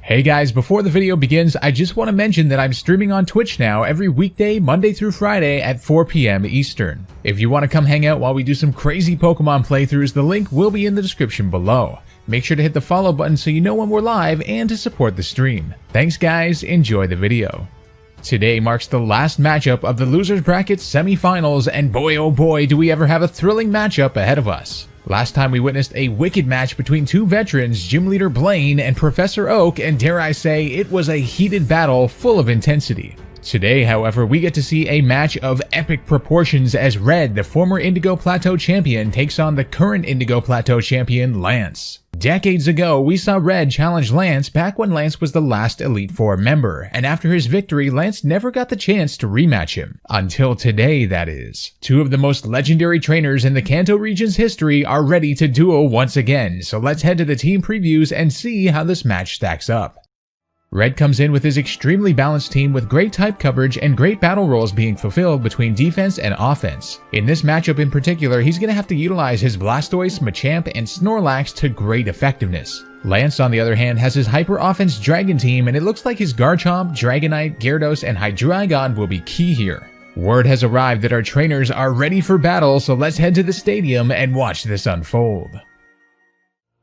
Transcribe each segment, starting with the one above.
Hey guys, before the video begins, I just want to mention that I'm streaming on Twitch now every weekday, Monday through Friday at 4 p.m. Eastern. If you want to come hang out while we do some crazy Pokemon playthroughs, the link will be in the description below. Make sure to hit the follow button so you know when we're live and to support the stream. Thanks guys, enjoy the video. Today marks the last matchup of the Losers Bracket semi-finals, and boy oh boy do we ever have a thrilling matchup ahead of us. Last time we witnessed a wicked match between two veterans, Gym Leader Blaine and Professor Oak, and dare I say, it was a heated battle full of intensity. Today, however, we get to see a match of epic proportions as Red, the former Indigo Plateau Champion, takes on the current Indigo Plateau Champion, Lance. Decades ago, we saw Red challenge Lance back when Lance was the last Elite Four member, and after his victory, Lance never got the chance to rematch him. Until today, that is. Two of the most legendary trainers in the Kanto region's history are ready to duel once again, so let's head to the team previews and see how this match stacks up. Red comes in with his extremely balanced team with great type coverage and great battle roles being fulfilled between defense and offense. In this matchup in particular, he's going to have to utilize his Blastoise, Machamp, and Snorlax to great effectiveness. Lance, on the other hand, has his hyper offense Dragon team, and it looks like his Garchomp, Dragonite, Gyarados, and Hydreigon will be key here. Word has arrived that our trainers are ready for battle, so let's head to the stadium and watch this unfold.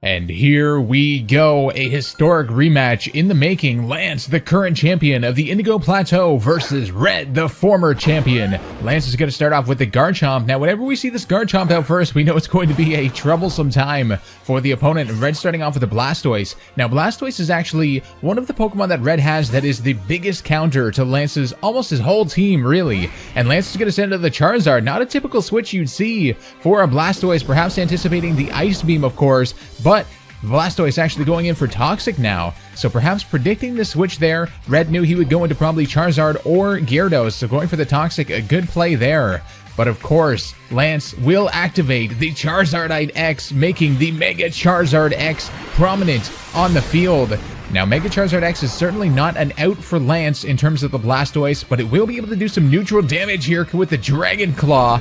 And here we go, a historic rematch in the making. Lance, the current champion of the Indigo Plateau, versus Red, the former champion. Lance is going to start off with the Garchomp. Now, whenever we see this Garchomp out first, we know it's going to be a troublesome time for the opponent. Red starting off with the Blastoise. Now, Blastoise is actually one of the Pokemon that Red has that is the biggest counter to Lance's, almost his whole team, really. And Lance is going to send to the Charizard. Not a typical switch you'd see for a Blastoise, perhaps anticipating the Ice Beam, of course, but Blastoise actually going in for Toxic now, so perhaps predicting the switch there, Red knew he would go into probably Charizard or Gyarados, so going for the Toxic, a good play there. But of course, Lance will activate the Charizardite X, making the Mega Charizard X prominent on the field. Now, Mega Charizard X is certainly not an out for Lance in terms of the Blastoise, but it will be able to do some neutral damage here with the Dragon Claw.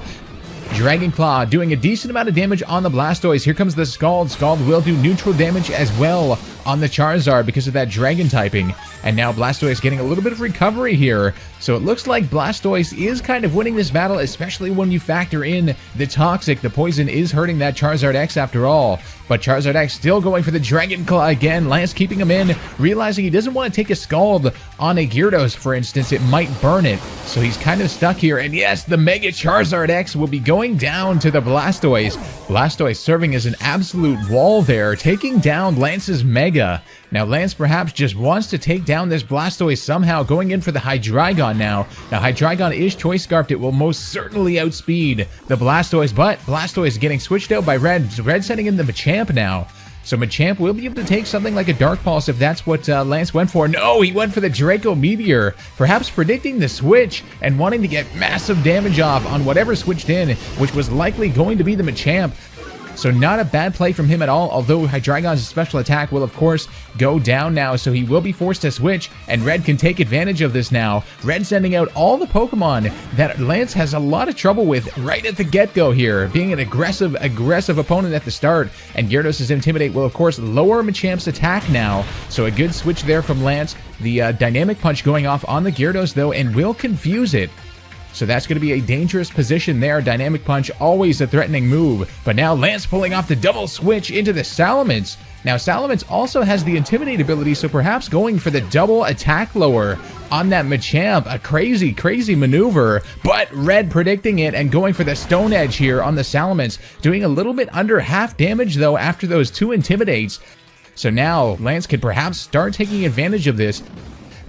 Dragon Claw doing a decent amount of damage on the Blastoise. Here comes the Scald. Scald will do neutral damage as well on the Charizard because of that Dragon typing. And now Blastoise getting a little bit of recovery here. So it looks like Blastoise is kind of winning this battle, especially when you factor in the Toxic. The poison is hurting that Charizard X after all. But Charizard X still going for the Dragon Claw again. Lance keeping him in, realizing he doesn't want to take a Scald on a Gyarados, for instance. It might burn it. So he's kind of stuck here. And yes, the Mega Charizard X will be going down to the Blastoise. Blastoise serving as an absolute wall there, taking down Lance's Mega. Now, Lance perhaps just wants to take down this Blastoise somehow, going in for the Hydreigon now. Now, Hydreigon is Choice Scarfed. It will most certainly outspeed the Blastoise, but Blastoise getting switched out by Red. Red sending in the Machamp now. So Machamp will be able to take something like a Dark Pulse if that's what Lance went for. No, he went for the Draco Meteor, perhaps predicting the switch and wanting to get massive damage off on whatever switched in, which was likely going to be the Machamp. So not a bad play from him at all, although Hydreigon's special attack will of course go down now, so he will be forced to switch, and Red can take advantage of this now. Red sending out all the Pokemon that Lance has a lot of trouble with right at the get-go here, being an aggressive opponent at the start, and Gyarados' Intimidate will of course lower Machamp's attack now, so a good switch there from Lance. The Dynamic Punch going off on the Gyarados though, and will confuse it. So that's going to be a dangerous position there. Dynamic Punch, always a threatening move. But now Lance pulling off the double switch into the Salamence. Now Salamence also has the Intimidate ability, so perhaps going for the double attack lower on that Machamp. A crazy maneuver. But Red predicting it and going for the Stone Edge here on the Salamence. Doing a little bit under half damage though after those two Intimidates. So now Lance could perhaps start taking advantage of this.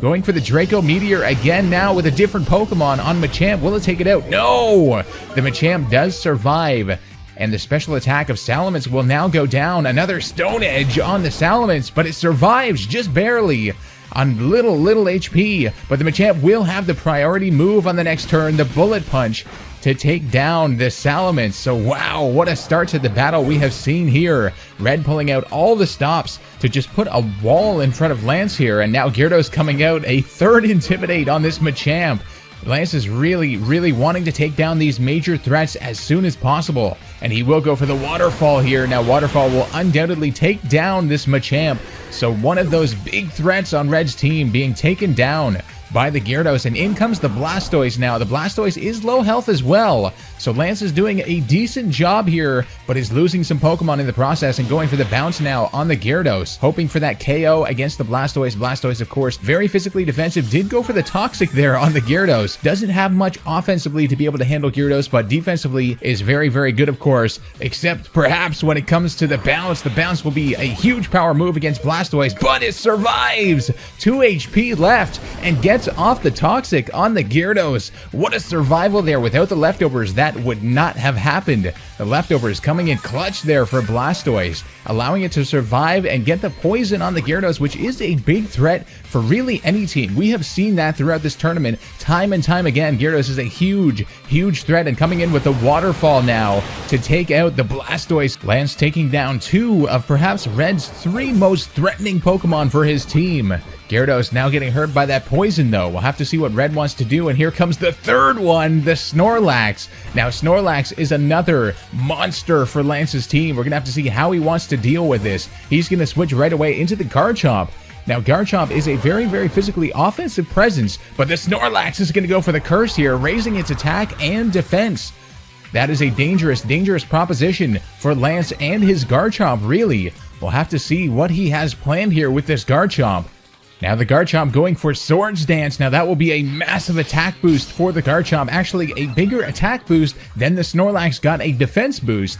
Going for the Draco Meteor again now with a different Pokemon on Machamp. Will it take it out? No! The Machamp does survive. And the special attack of Salamence will now go down. Another Stone Edge on the Salamence, but it survives just barely on little HP. But the Machamp will have the priority move on the next turn, the Bullet Punch, to take down the Salamence. So wow, what a start to the battle we have seen here. Red pulling out all the stops to just put a wall in front of Lance here, and now Gyarados coming out, a third Intimidate on this Machamp. Lance is really wanting to take down these major threats as soon as possible. and he will go for the Waterfall here. Now, Waterfall will undoubtedly take down this Machamp. So one of those big threats on Red's team being taken down by the Gyarados, and in comes the Blastoise now. The Blastoise is low health as well, so Lance is doing a decent job here, but is losing some Pokemon in the process and going for the bounce now on the Gyarados, hoping for that KO against the Blastoise. Blastoise, of course, very physically defensive, did go for the Toxic there on the Gyarados. Doesn't have much offensively to be able to handle Gyarados, but defensively is very, very good, of course, except perhaps when it comes to the bounce will be a huge power move against Blastoise, but it survives! 2 HP left, and gets off the Toxic on the Gyarados. What a survival there. Without the leftovers, that would not have happened. The leftovers coming in clutch there for Blastoise, allowing it to survive and get the poison on the Gyarados, which is a big threat for really any team. We have seen that throughout this tournament time and time again. Gyarados is a huge, huge threat, and coming in with the Waterfall now to take out the Blastoise. Lance taking down 2 of perhaps Red's 3 most threatening Pokemon for his team. Gyarados now getting hurt by that poison, though. We'll have to see what Red wants to do, and here comes the third one, the Snorlax. Now, Snorlax is another monster for Lance's team. We're going to have to see how he wants to deal with this. He's going to switch right away into the Garchomp. Now, Garchomp is a very, very physically offensive presence, but the Snorlax is going to go for the curse here, raising its attack and defense. That is a dangerous, dangerous proposition for Lance and his Garchomp, really. We'll have to see what he has planned here with this Garchomp. Now the Garchomp going for Swords Dance. Now that will be a massive attack boost for the Garchomp. Actually, a bigger attack boost than the Snorlax got a defense boost.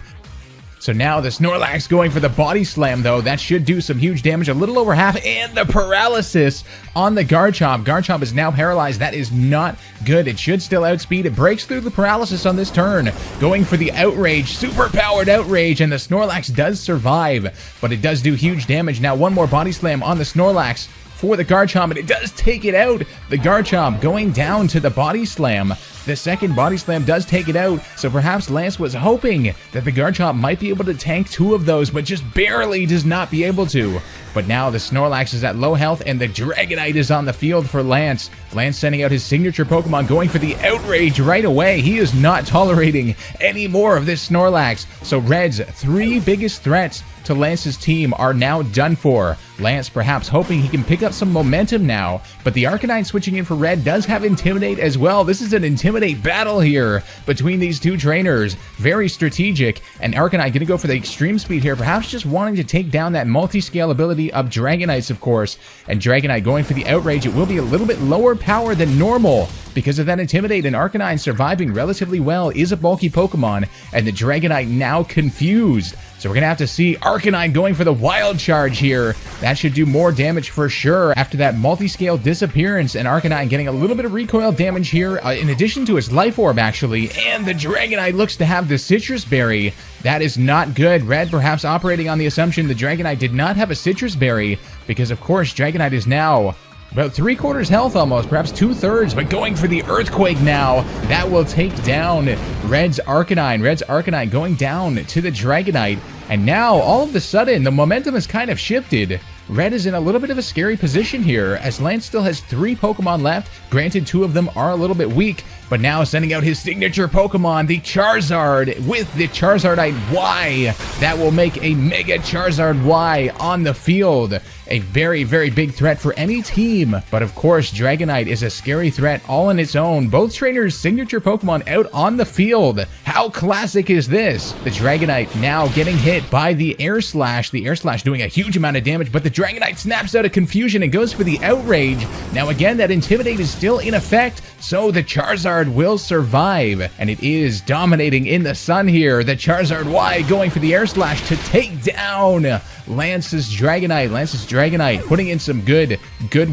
So now the Snorlax going for the Body Slam, though. That should do some huge damage, a little over half, and the paralysis on the Garchomp. Garchomp is now paralyzed. That is not good. It should still outspeed. It breaks through the paralysis on this turn, going for the Outrage, super-powered Outrage, and the Snorlax does survive, but it does do huge damage. Now one more Body Slam on the Snorlax for the Garchomp, and it does take it out. The Garchomp going down to the Body Slam. The second Body Slam does take it out, so perhaps Lance was hoping that the Garchomp might be able to tank 2 of those, but just barely does not be able to. But now the Snorlax is at low health, and the Dragonite is on the field for Lance. Lance sending out his signature Pokemon, going for the Outrage right away. He is not tolerating any more of this Snorlax. So Red's 3 biggest threats to Lance's team are now done for. Lance perhaps hoping he can pick up some momentum now, but the Arcanine switching in for Red does have Intimidate as well. This is an Intimidate battle here between these 2 trainers. Very strategic, and Arcanine going to go for the Extreme Speed here, perhaps just wanting to take down that multi-scale ability of Dragonites, of course. And Dragonite going for the Outrage. It will be a little bit lower power than normal because of that Intimidate, and Arcanine surviving relatively well, is a bulky Pokemon, and the Dragonite now confused. So we're going to have to see Arcanine going for the Wild Charge here. That should do more damage for sure after that multi-scale disappearance, and Arcanine getting a little bit of recoil damage here, in addition to his Life Orb, actually. And the Dragonite looks to have the Citrus Berry. That is not good. Red perhaps operating on the assumption the Dragonite did not have a Citrus Berry, because of course Dragonite is now about 3/4 health almost, perhaps 2/3, but going for the Earthquake now. That will take down Red's Arcanine. Red's Arcanine going down to the Dragonite. And now, all of a sudden, the momentum has kind of shifted. Red is in a little bit of a scary position here, as Lance still has 3 Pokemon left. Granted, 2 of them are a little bit weak, but now sending out his signature Pokemon, the Charizard, with the Charizardite Y. That will make a Mega Charizard Y on the field. A very, very big threat for any team. But of course, Dragonite is a scary threat all on its own. Both trainers' signature Pokemon out on the field. How classic is this? The Dragonite now getting hit by the Air Slash. The Air Slash doing a huge amount of damage, but the Dragonite snaps out of confusion and goes for the Outrage. Now again, that Intimidate is still in effect, so the Charizard will survive. And it is dominating in the sun here. The Charizard Y going for the Air Slash to take down Lance's Dragonite. Lance's Dragonite putting in some good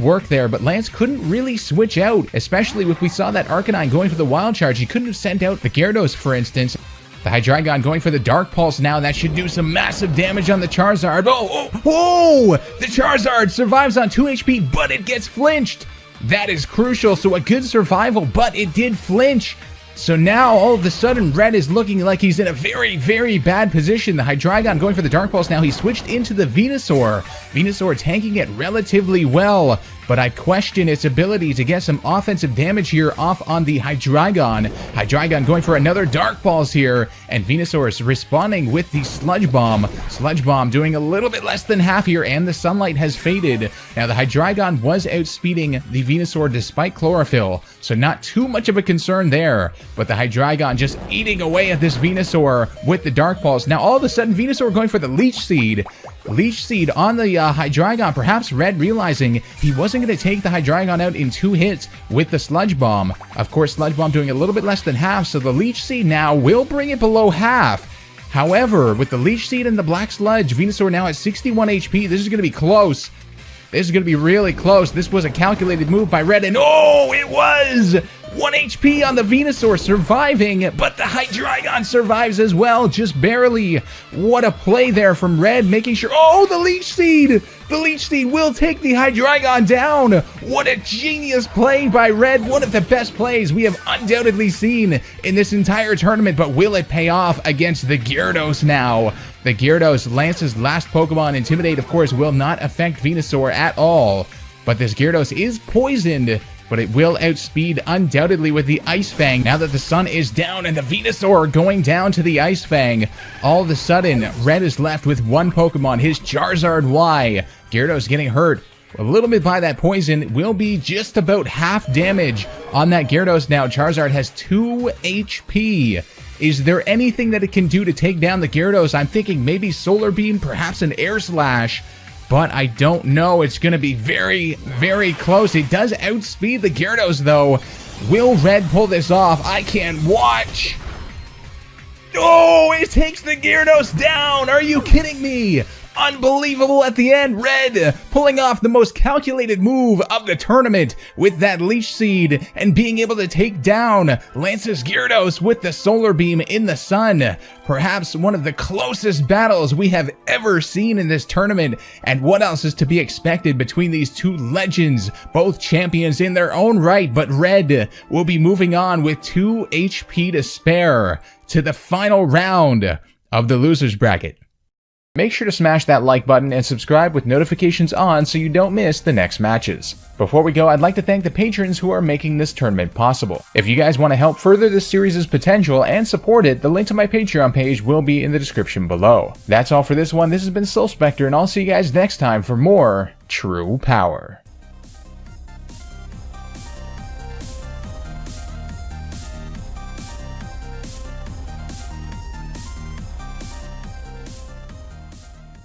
work there, but Lance couldn't really switch out, especially if we saw that Arcanine going for the Wild Charge. He couldn't have sent out the Gyarados, for instance. The Hydreigon going for the Dark Pulse now. That should do some massive damage on the Charizard. Oh! The Charizard survives on 2 HP, but it gets flinched. That is crucial. So a good survival, but it did flinch. So now, all of a sudden, Red is looking like he's in a very, very bad position. The Hydreigon going for the Dark Pulse now. He switched into the Venusaur. Venusaur tanking it relatively well. but I question its ability to get some offensive damage here off on the Hydreigon. Hydreigon going for another Dark Balls here, and Venusaur is responding with the Sludge Bomb. Sludge Bomb doing a little bit less than half here, and the sunlight has faded. Now, the Hydreigon was outspeeding the Venusaur despite Chlorophyll, so not too much of a concern there, but the Hydreigon just eating away at this Venusaur with the Dark Balls. Now, all of a sudden, Venusaur going for the Leech Seed. Leech Seed on the Hydreigon, perhaps Red realizing he wasn't going to take the Hydreigon out in 2 hits with the Sludge Bomb. Of course, Sludge Bomb doing a little bit less than half, so the Leech Seed now will bring it below half. However, with the Leech Seed and the Black Sludge, Venusaur now at 61 HP. This is going to be close. This is going to be really close. This was a calculated move by Red, and oh, it was! 1 HP on the Venusaur surviving, but the Hydreigon survives as well, just barely. What a play there from Red, making sure... Oh, the Leech Seed! The Leech Seed will take the Hydreigon down! What a genius play by Red, one of the best plays we have undoubtedly seen in this entire tournament, but will it pay off against the Gyarados now? The Gyarados, Lance's last Pokemon, Intimidate, of course, will not affect Venusaur at all, but this Gyarados is poisoned, but it will outspeed undoubtedly with the Ice Fang. Now that the sun is down and the Venusaur going down to the Ice Fang, all of a sudden, Red is left with one Pokemon, his Charizard Y. Gyarados getting hurt a little bit by that poison, will be just about half damage on that Gyarados now. Charizard has 2 HP. Is there anything that it can do to take down the Gyarados? I'm thinking maybe Solar Beam, perhaps an Air Slash, but I don't know. It's going to be very, very close. It does outspeed the Gyarados, though. Will Red pull this off? I can't watch. Oh, it takes the Gyarados down. Are you kidding me? Unbelievable at the end. Red pulling off the most calculated move of the tournament with that Leech Seed and being able to take down Lance's Gyarados with the Solar Beam in the sun. Perhaps one of the closest battles we have ever seen in this tournament. And what else is to be expected between these two legends, both champions in their own right, but Red will be moving on with 2 HP to spare to the final round of the losers bracket. Make sure to smash that like button and subscribe with notifications on so you don't miss the next matches. Before we go, I'd like to thank the patrons who are making this tournament possible. If you guys want to help further this series' potential and support it, the link to my Patreon page will be in the description below. That's all for this one. This has been SilphSpectre, and I'll see you guys next time for more True Power.